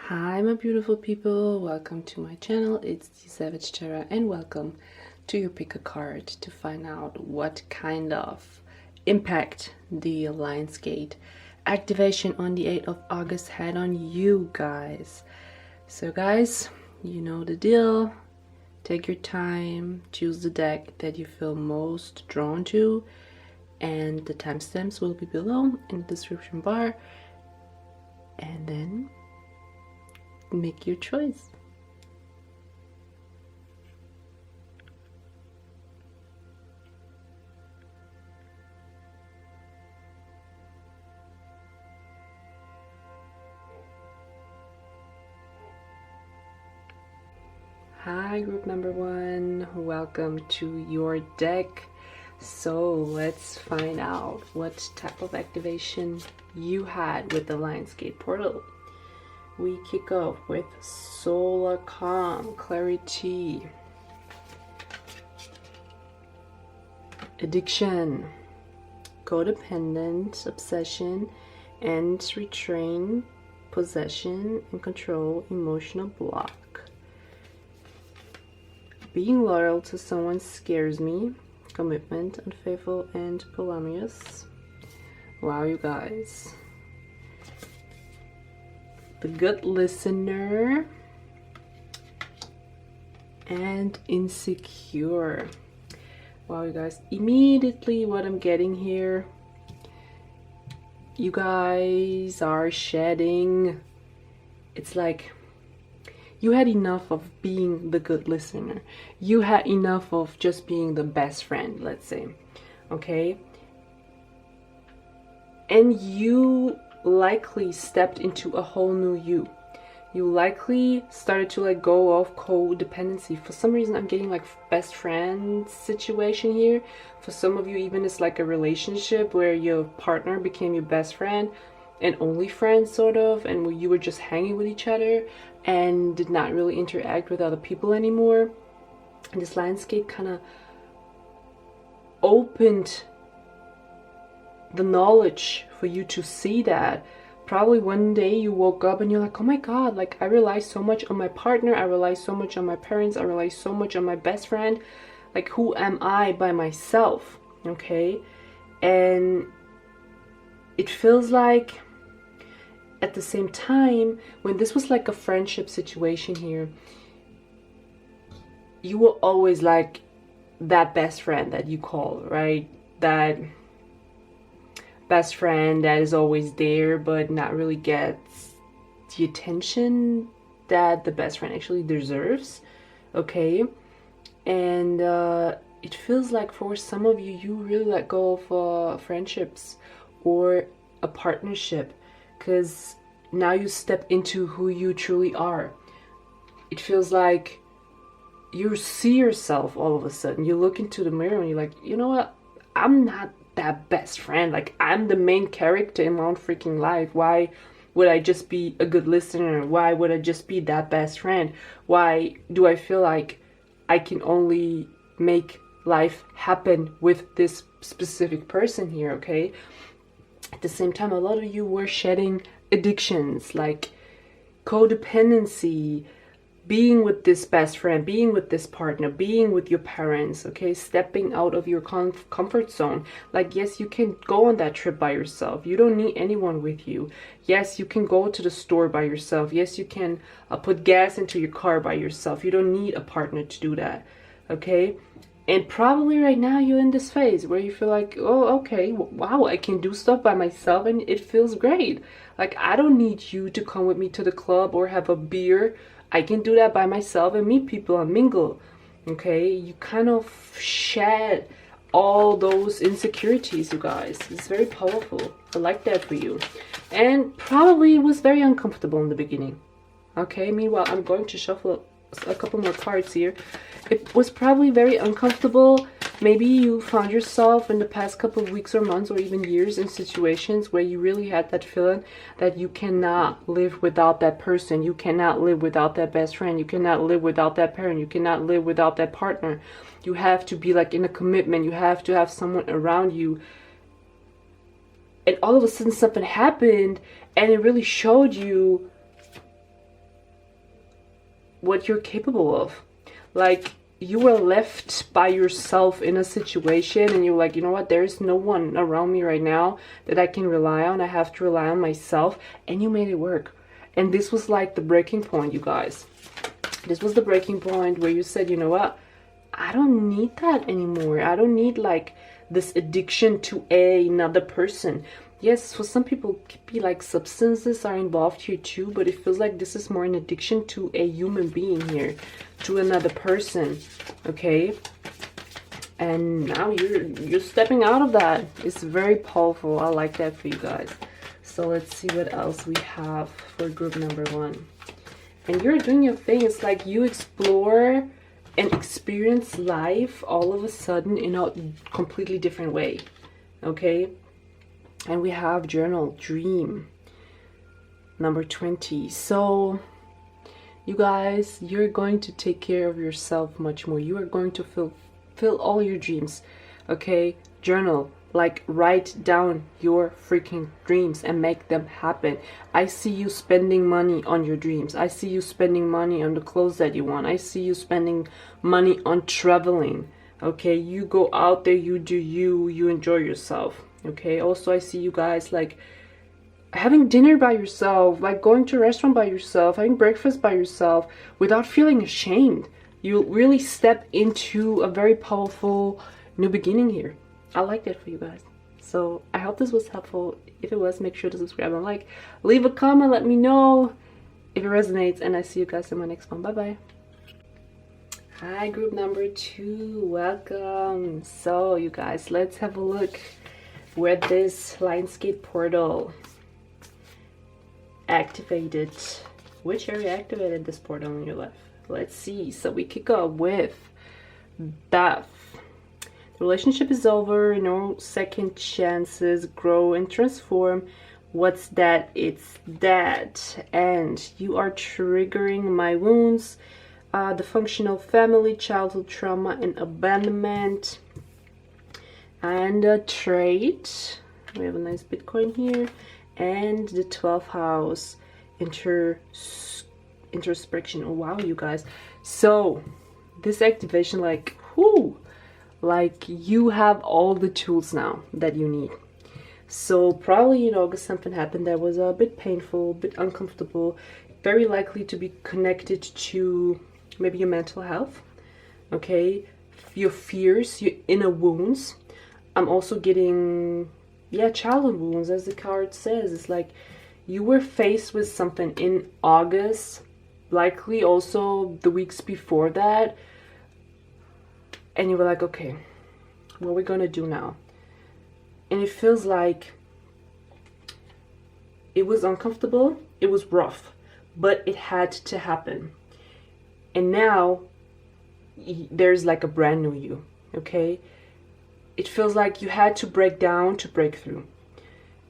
Hi my beautiful people, welcome to my channel. It's the Savage Terra and welcome to your pick a card to find out what kind of impact the Lionsgate activation on the 8th of August had on you guys. So guys, you know the deal. Take your time, choose the deck that you feel most drawn to, and the timestamps will be below in the description bar, and then make your choice. Hi group number one, welcome to your deck. So let's find out what type of activation you had with the Lionsgate portal. We kick off with Solar Calm, Clarity, Addiction, Codependent, Obsession, and Retrain, Possession and Control, Emotional Block. Being loyal to someone scares me, Commitment, Unfaithful, and Polyamorous. Wow, you guys. The Good Listener and Insecure. Wow, you guys, immediately what I'm getting here, you guys are shedding. It's like you had enough of being the good listener. You had enough of just being the best friend, let's say, okay? And you likely stepped into a whole new you. You likely started to let go of codependency. For some reason I'm getting like best friend situation here. For some of you even it's like a relationship where your partner became your best friend and only friends sort of, and you were just hanging with each other and did not really interact with other people anymore. And this landscape kind of opened the knowledge for you to see that. Probably one day you woke up and you're like, oh my god, like I rely so much on my partner, I rely so much on my parents, I rely so much on my best friend, like who am I by myself? Okay, and it feels like at the same time, when this was like a friendship situation here, you were always like that best friend that you call, right? That best friend that is always there but not really gets the attention that the best friend actually deserves, okay? And it feels like for some of you, you really let go of friendships or a partnership, because now you step into who you truly are. It feels like you see yourself all of a sudden. You look into the mirror and you're like, you know what? I'm not that best friend. Like, I'm the main character in my own freaking life. Why would I just be a good listener? Why would I just be that best friend? Why do I feel like I can only make life happen with this specific person here, okay? At the same time, a lot of you were shedding addictions like codependency, being with this best friend, being with this partner, being with your parents, okay? Stepping out of your comfort zone. Like, yes, you can go on that trip by yourself. You don't need anyone with you. Yes, you can go to the store by yourself. Yes, you can put gas into your car by yourself. You don't need a partner to do that, okay? And probably right now you're in this phase where you feel like, oh, okay, wow, I can do stuff by myself and it feels great. Like, I don't need you to come with me to the club or have a beer. I can do that by myself and meet people and mingle, okay? You kind of shed all those insecurities, you guys. It's very powerful. I like that for you. And probably it was very uncomfortable in the beginning, okay? Meanwhile, I'm going to shuffle a couple more cards here. It was probably very uncomfortable. Maybe you found yourself in the past couple of weeks or months or even years in situations where you really had that feeling that you cannot live without that person. You cannot live without that best friend. You cannot live without that parent. You cannot live without that partner. You have to be like in a commitment. You have to have someone around you. And all of a sudden something happened and it really showed you what you're capable of. Like, you were left by yourself in a situation and you're like, you know what, there's no one around me right now that I can rely on. I have to rely on myself, and you made it work. And this was like the breaking point, you guys. This was the breaking point where you said, you know what, I don't need that anymore. I don't need like this addiction to another person. Yes, for some people it could be like substances are involved here too, but it feels like this is more an addiction to a human being here, to another person, okay? And now you're stepping out of that. It's very powerful. I like that for you guys. So let's see what else we have for group number 1. And you're doing your thing. It's like you explore and experience life all of a sudden in a completely different way, okay? And we have journal, dream, number 20. So you guys, you're going to take care of yourself much more. You are going to fulfill all your dreams, okay? Journal, like write down your freaking dreams and make them happen. I see you spending money on your dreams. I see you spending money on the clothes that you want. I see you spending money on traveling, okay? You go out there, you do you enjoy yourself, okay? Also, I see you guys like having dinner by yourself, like going to a restaurant by yourself, having breakfast by yourself without feeling ashamed. You really step into a very powerful new beginning here. I like that for you guys. So I hope this was helpful. If it was, make sure to subscribe and like. Leave a comment, let me know if it resonates, and I see you guys in my next one. Bye bye. Hi, group number 2, welcome. So you guys, let's have a look where this Lionsgate portal activated. Which area activated this portal in your life? Let's see. So we kick off with death. The relationship is over, no second chances, grow and transform. What's that? It's that. And you are triggering my wounds, the functional family, childhood trauma and abandonment. And a trait. We have a nice Bitcoin here. And the 12th house, introspection. Oh wow, you guys. So this activation, like, whoo, like you have all the tools now that you need. So probably in August something happened that was a bit painful, a bit uncomfortable, very likely to be connected to maybe your mental health, okay, your fears, your inner wounds. I'm also getting, yeah, childhood wounds, as the card says. It's like you were faced with something in August, likely also the weeks before that, and you were like, okay, what are we gonna do now? And it feels like it was uncomfortable, it was rough, but it had to happen. And now there's like a brand new you, okay? It feels like you had to break down to break through.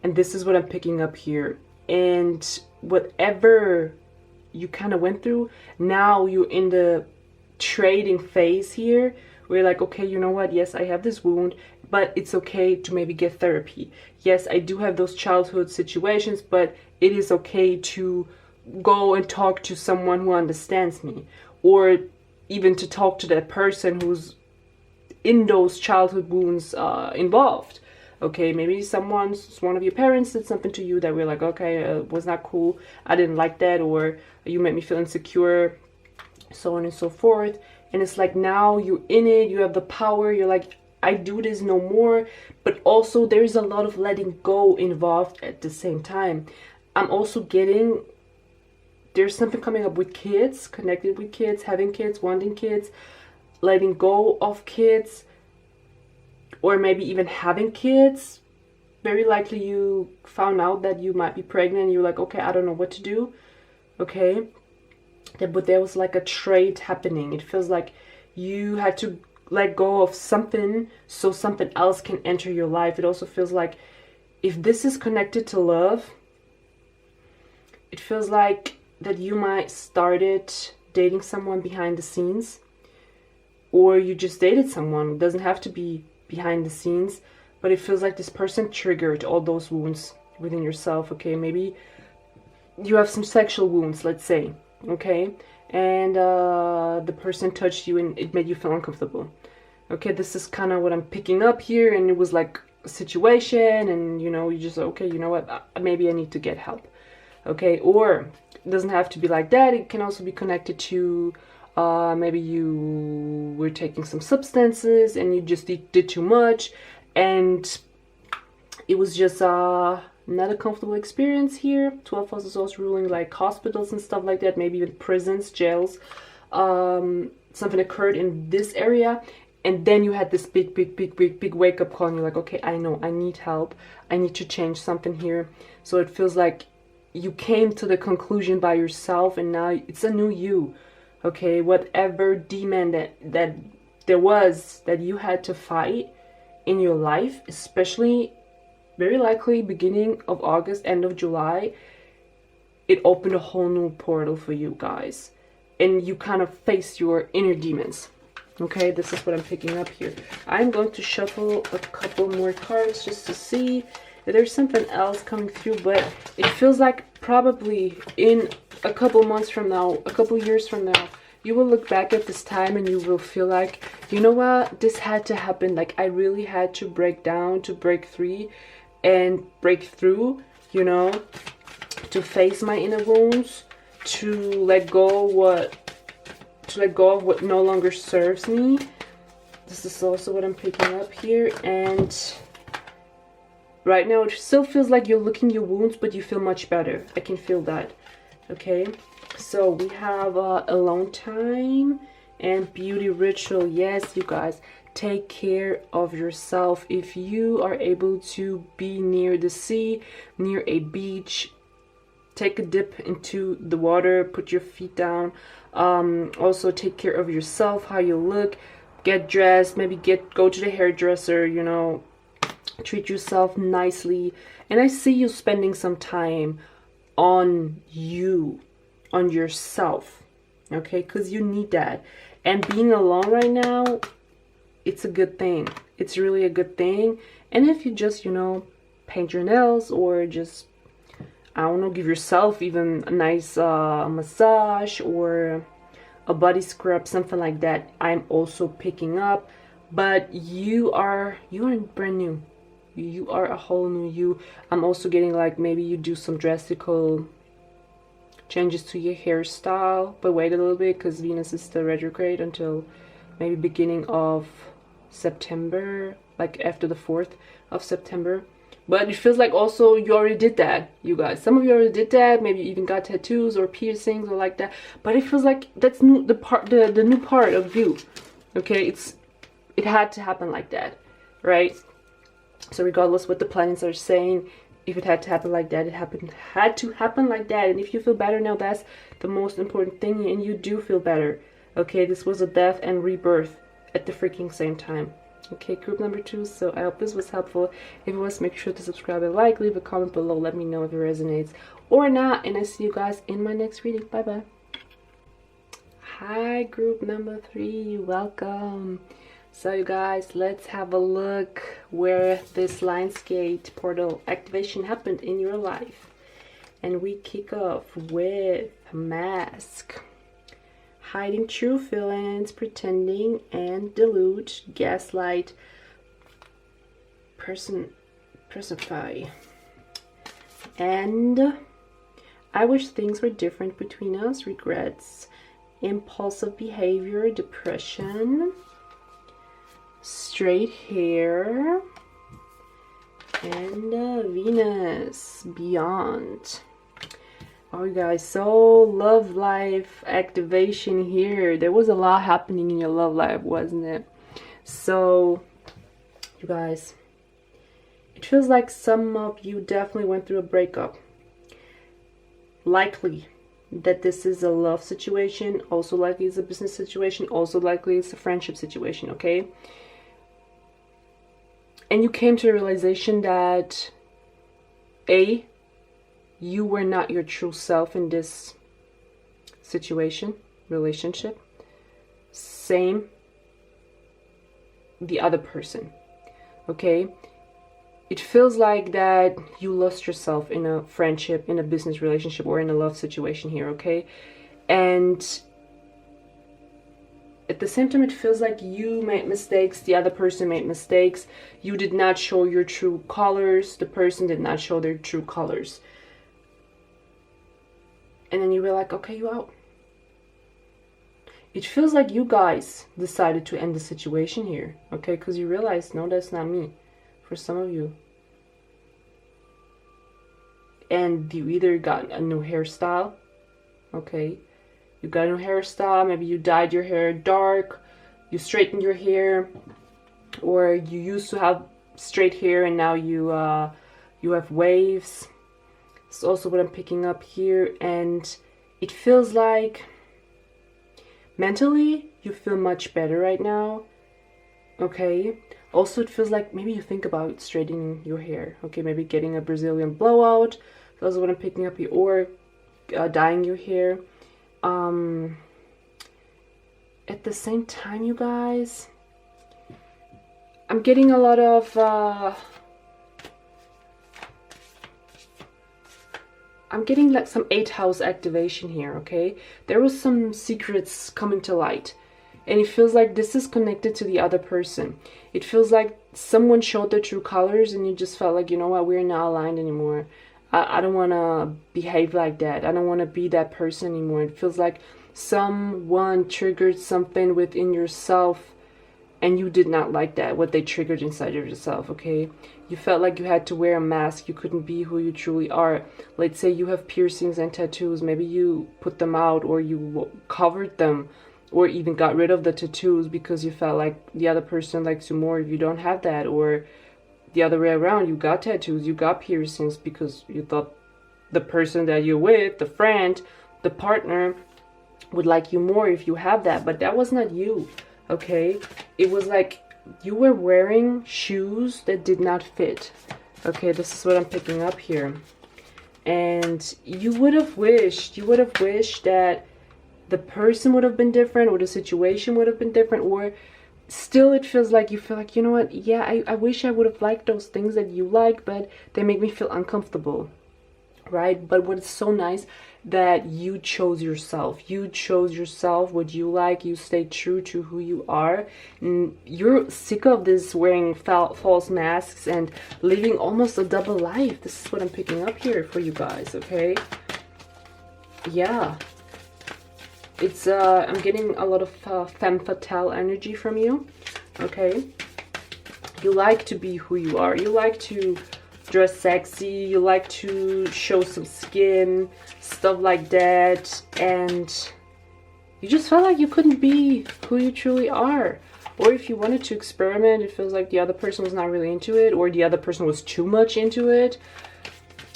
And this is what I'm picking up here. And whatever you kind of went through, now you're in the trading phase here, where you're like, okay, you know what? Yes, I have this wound, but it's okay to maybe get therapy. Yes, I do have those childhood situations, but it is okay to go and talk to someone who understands me, or even to talk to that person who's in those childhood wounds involved. Okay, maybe one of your parents did something to you that we're like, okay, was not cool, I didn't like that, or you made me feel insecure, so on and so forth. And it's like now you're in it, you have the power, you're like, I do this no more. But also there's a lot of letting go involved at the same time. I'm also getting, there's something coming up with kids, connected with kids, having kids, wanting kids, letting go of kids, or maybe even having kids. Very likely you found out that you might be pregnant and you're like, okay, I don't know what to do, okay? But there was like a trade happening. It feels like you had to let go of something so something else can enter your life. It also feels like if this is connected to love, it feels like that you might started dating someone behind the scenes, or you just dated someone. It doesn't have to be behind the scenes, but it feels like this person triggered all those wounds within yourself, okay? Maybe you have some sexual wounds, let's say, okay? and the person touched you and it made you feel uncomfortable. Okay, this is kind of what I'm picking up here, and it was like a situation, and you know, you just, okay, you know what, maybe I need to get help. Okay, or it doesn't have to be like that. It can also be connected to maybe you were taking some substances and you just did too much, and it was just not a comfortable experience here. 12 house is also ruling like hospitals and stuff like that, maybe even prisons, jails. Something occurred in this area, and then you had this big wake up call, and you're like, okay, I know, I need help. I need to change something here. So it feels like you came to the conclusion by yourself, and now it's a new you. Okay, whatever demon that there was that you had to fight in your life, especially very likely beginning of August, end of July, it opened a whole new portal for you guys, and you kind of face your inner demons. Okay, this is what I'm picking up here. I'm going to shuffle a couple more cards just to see if there's something else coming through, but it feels like probably in a couple months from now, a couple years from now, you will look back at this time and you will feel like, you know what, this had to happen. Like, I really had to break down, to break free and break through, you know, to face my inner wounds, to let go of what no longer serves me. This is also what I'm picking up here. And right now it still feels like you're licking your wounds, but you feel much better. I can feel that. Okay, so we have alone time and beauty ritual. Yes, you guys, take care of yourself. If you are able to be near the sea, near a beach, take a dip into the water, put your feet down. Also take care of yourself, how you look, get dressed, maybe go to the hairdresser, you know, treat yourself nicely. And I see you spending some time on you, on yourself, okay, because you need that. And being alone right now, it's a good thing. It's really a good thing. And if you just, you know, paint your nails, or just, I don't know, give yourself even a nice massage or a body scrub, something like that, I'm also picking up. But you are brand new. You are a whole new you. I'm also getting like maybe you do some drastical changes to your hairstyle, but wait a little bit because Venus is still retrograde until maybe beginning of September, like after the 4th of September. But it feels like also you already did that, you guys. Some of you already did that. Maybe you even got tattoos or piercings or like that. But it feels like that's new, the new part of you. Okay, it had to happen like that, right? So regardless what the planets are saying, if it had to happen like that, it had to happen like that. And if you feel better now, that's the most important thing, and you do feel better. Okay, this was a death and rebirth at the freaking same time. Okay, group number 2. So I hope this was helpful. If it was, make sure to subscribe and like, leave a comment below, let me know if it resonates or not, and I see you guys in my next reading. Bye bye. Hi, group number 3, welcome. So you guys, let's have a look where this Lionsgate portal activation happened in your life. And we kick off with Mask. Hiding true feelings, pretending and delude, gaslight, personify. And I wish things were different between us, regrets, impulsive behavior, depression, straight hair, and Venus beyond. Oh, you guys, so love life activation here. There was a lot happening in your love life, wasn't it? So you guys, it feels like some of you definitely went through a breakup. Likely that this is a love situation, also likely it's a business situation, also likely it's a friendship situation, okay? And you came to the realization that A, you were not your true self in this situation, relationship. Same, the other person, okay? It feels like that you lost yourself in a friendship, in a business relationship, or in a love situation here, okay? And at the same time, it feels like you made mistakes, the other person made mistakes. You did not show your true colors. The person did not show their true colors. And then you were like, okay, you out. It feels like you guys decided to end the situation here, okay? Because you realized, no, that's not me. For some of you. And you either got a new hairstyle, okay? You got a new hairstyle, maybe you dyed your hair dark, you straightened your hair, or you used to have straight hair and now you have waves. It's also what I'm picking up here, and it feels like mentally you feel much better right now, okay? Also, it feels like maybe you think about straightening your hair, okay? Maybe getting a Brazilian blowout. That's what I'm picking up here, or dyeing your hair. At the same time, you guys, I'm getting a lot of I'm getting like some 8th house activation here, okay? There was some secrets coming to light. And it feels like this is connected to the other person. It feels like someone showed their true colors and you just felt like, you know what, we're not aligned anymore. I don't want to behave like that. I don't want to be that person anymore. It feels like someone triggered something within yourself and you did not like that, what they triggered inside of yourself, okay? You felt like you had to wear a mask. You couldn't be who you truly are. Let's say you have piercings and tattoos. Maybe you put them out or you covered them, or even got rid of the tattoos because you felt like the other person likes you more if you don't have that, or the other way around, you got tattoos, you got piercings because you thought the person that you're with, the friend, the partner, would like you more if you have that, but that was not you, okay? It was like you were wearing shoes that did not fit, okay? This is what I'm picking up here. And you would have wished that the person would have been different, or the situation would have been different, or still it feels like you feel like, you know what, yeah, I wish I would have liked those things that you like, but they make me feel uncomfortable, right? But what is so nice that you chose yourself. You chose yourself, what you like. You stay true to who you are. And you're sick of this wearing false masks and living almost a double life. This is what I'm picking up here for you guys, okay? Yeah. It's I'm getting a lot of femme fatale energy from you, okay? You like to be who you are. You like to dress sexy. You like to show some skin, stuff like that. And you just felt like you couldn't be who you truly are. Or if you wanted to experiment, it feels like the other person was not really into it, or the other person was too much into it.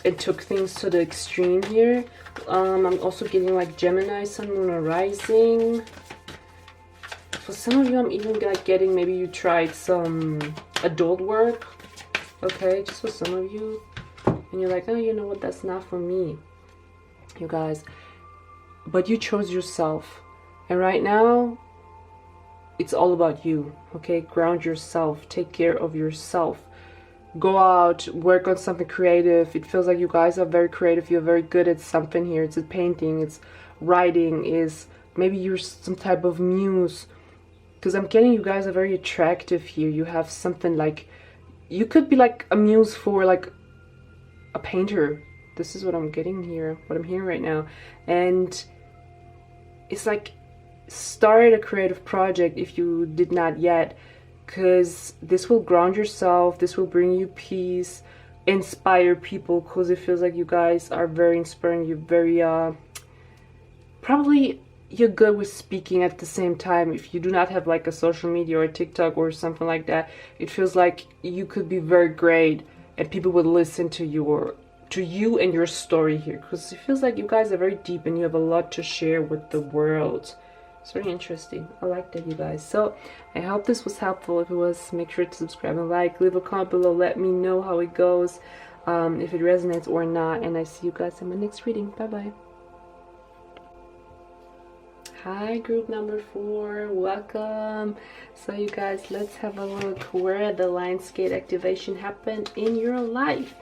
It took things to the extreme here. I'm also getting like Gemini, Sun, Moon, or Rising. For some of you, I'm even like getting, maybe you tried some adult work, okay, just for some of you. And you're like, oh, you know what, that's not for me, you guys. But you chose yourself. And right now, it's all about you, okay? Ground yourself, take care of yourself. Go out, work on something creative. It feels like you guys are very creative. You're very good at something here. It's a painting, it's writing, is maybe you're some type of muse. Because I'm getting you guys are very attractive here. You have something like, you could be like a muse for like a painter. This is what I'm getting here, what I'm hearing right now. And it's like, start a creative project if you did not yet. Because this will ground yourself, this will bring you peace, inspire people, because it feels like you guys are very inspiring. You're very, probably you're good with speaking at the same time. If you do not have like a social media or a TikTok or something like that, it feels like you could be very great and people would listen to you, or to you and your story here. Because it feels like you guys are very deep and you have a lot to share with the world. It's very interesting. I like that, you guys. So I hope this was helpful. If it was, make sure to subscribe and like. Leave a comment below. Let me know how it goes, if it resonates or not. And I see you guys in my next reading. Bye bye. Hi, group number 4. Welcome. So you guys, let's have a look where the Lionsgate activation happened in your life.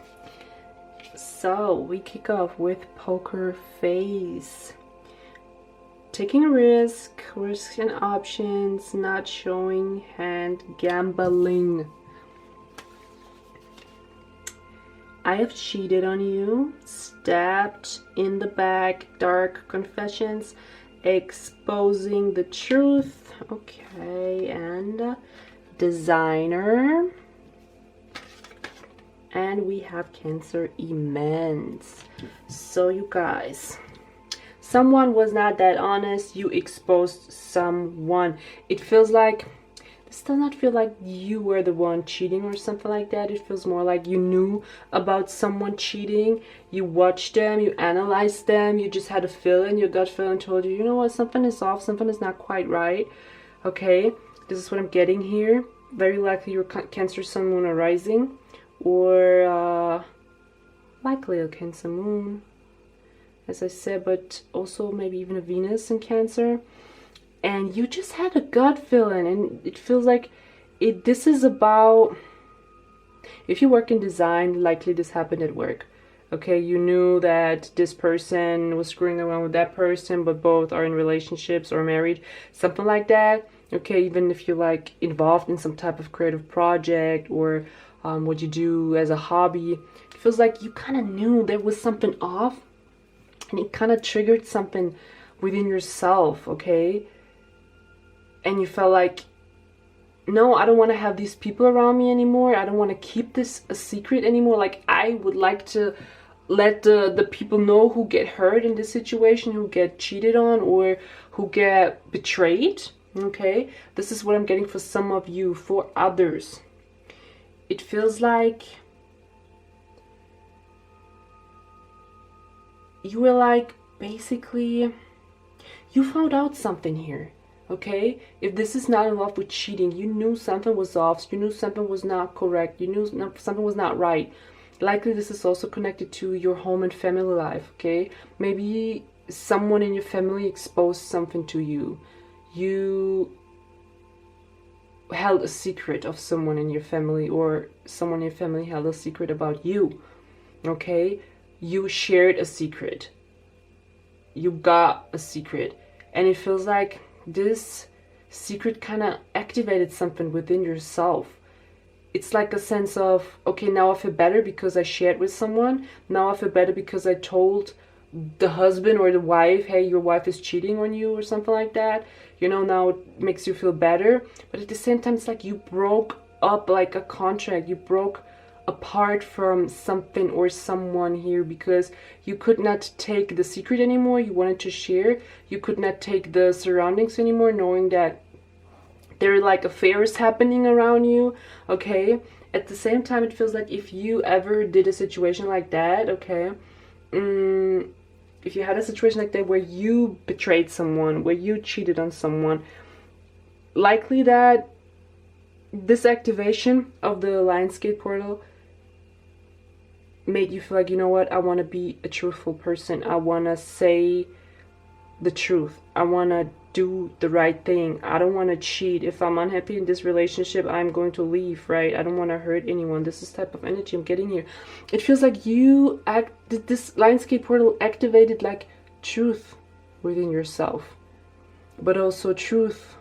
So we kick off with Poker Face. taking a risk and options, not showing hand, gambling. I have cheated on you, stabbed in the back, dark confessions, exposing the truth. Okay, and designer. And we have Cancer, immense. So you guys, someone was not that honest. You exposed someone. It feels like, this does not feel like you were the one cheating or something like that. It feels more like you knew about someone cheating. You watched them, you analyzed them, you just had a feeling, your gut feeling told you, you know what, something is off, something is not quite right. Okay, this is what I'm getting here. Very likely you're Cancer, Sun, Moon, or Rising. Or likely a Cancer Moon, as I said, but also maybe even a Venus in Cancer. And you just had a gut feeling, and it feels like this is about, if you work in design, likely this happened at work. Okay, you knew that this person was screwing around with that person, but both are in relationships or married, something like that. Okay, even if you're like involved in some type of creative project or what you do as a hobby, it feels like you kind of knew there was something off, and it kind of triggered something within yourself, okay? And you felt like, no, I don't want to have these people around me anymore. I don't want to keep this a secret anymore. Like, I would like to let the people know who get hurt in this situation, who get cheated on, or who get betrayed, okay? This is what I'm getting for some of you. For others, it feels like you were like, basically, you found out something here, okay? If this is not in love with cheating, you knew something was off, you knew something was not correct, you knew something was not right. Likely this is also connected to your home and family life, okay? Maybe someone in your family exposed something to you. You held a secret of someone in your family, or someone in your family held a secret about you, okay? You shared a secret. You got a secret. And it feels like this secret kind of activated something within yourself. It's like a sense of, okay, now I feel better because I shared with someone. Now I feel better because I told the husband or the wife, hey, your wife is cheating on you or something like that. You know, now it makes you feel better. But at the same time, it's like you broke up like a contract. You broke apart from something or someone here because you could not take the secret anymore you wanted to share. You could not take the surroundings anymore, knowing that there are like affairs happening around you, okay? At the same time, it feels like if you ever did a situation like that, okay, if you had a situation like that where you betrayed someone, where you cheated on someone, likely that this activation of the Lionsgate portal made you feel like, you know what, I want to be a truthful person. I want to say the truth. I want to do the right thing. I don't want to cheat. If I'm unhappy in this relationship, I'm going to leave, right? I don't want to hurt anyone. This is type of energy I'm getting here. It feels like this Lionsgate portal activated like truth within yourself, but also truth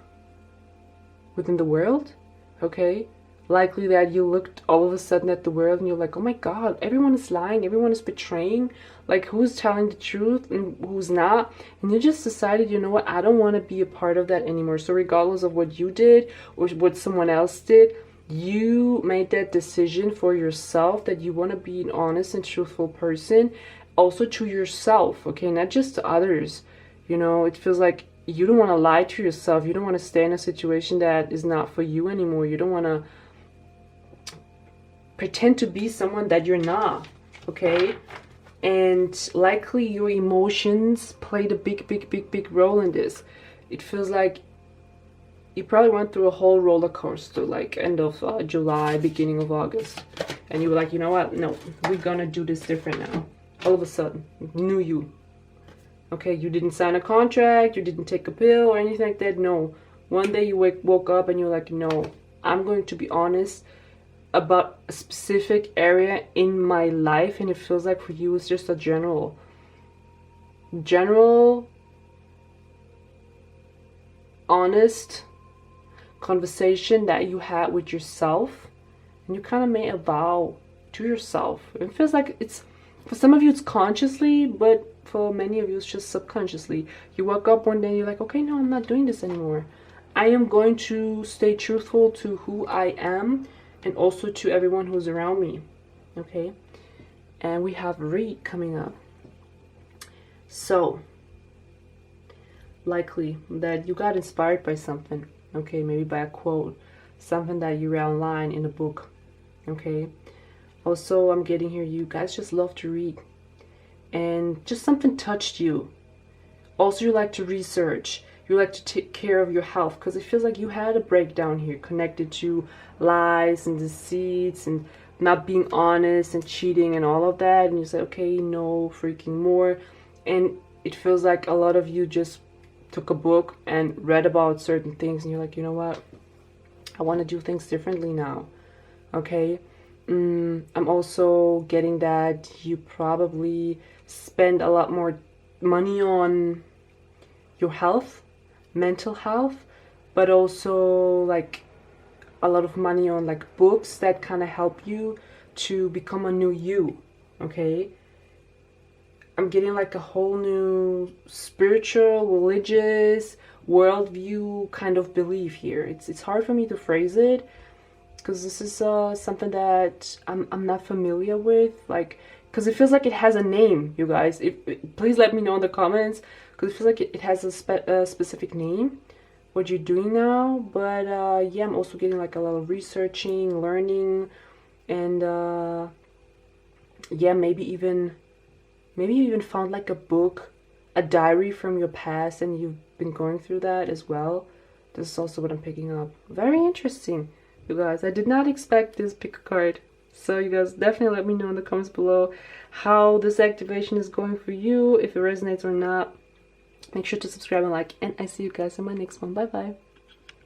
within the world, okay? Likely that you looked all of a sudden at the world and you're like, oh my god, everyone is lying, everyone is betraying, like who's telling the truth and who's not. And you just decided, you know what, I don't want to be a part of that anymore. So regardless of what you did or what someone else did, you made that decision for yourself that you want to be an honest and truthful person, also to yourself, okay, not just to others. You know, it feels like you don't want to lie to yourself. You don't want to stay in a situation that is not for you anymore. You don't want to pretend to be someone that you're not, okay? And likely your emotions played a big role in this. It feels like you probably went through a whole roller coaster, like end of July, beginning of August, and you were like, you know what, no, we're gonna do this different now. All of a sudden, new you, okay? You didn't sign a contract, you didn't take a pill or anything like that. No, one day you woke up and you're like, no, I'm going to be honest about a specific area in my life. And it feels like for you it's just a general honest conversation that you had with yourself, and you kind of made a vow to yourself. It feels like it's, for some of you it's consciously, but for many of you it's just subconsciously. You woke up one day and you're like, okay, no, I'm not doing this anymore. I am going to stay truthful to who I am and also to everyone who's around me. Okay? And we have read coming up. So, likely that you got inspired by something. Okay, maybe by a quote, something that you read online in a book. Okay? Also, I'm getting here, you guys just love to read. And just something touched you. Also, you like to research. You like to take care of your health, because it feels like you had a breakdown here connected to lies and deceits and not being honest and cheating and all of that. And you say, okay, no freaking more. And it feels like a lot of you just took a book and read about certain things and you're like, you know what? I want to do things differently now. Okay? I'm also getting that you probably spend a lot more money on your health, mental health, but also like a lot of money on like books that kind of help you to become a new you. Okay? I'm getting like a whole new spiritual, religious, worldview kind of belief here. It's hard for me to phrase it, because this is something that I'm not familiar with, like, because it feels like it has a name, you guys. Please let me know in the comments, because it feels like it has a specific name, what you're doing now. But yeah, I'm also getting like a lot of researching, learning, and yeah, maybe you even found like a book, a diary from your past, and you've been going through that as well. This is also what I'm picking up. Very interesting, you guys. I did not expect this pick a card. So you guys definitely let me know in the comments below how this activation is going for you, if it resonates or not. Make sure to subscribe and like, and I see you guys in my next one. Bye bye.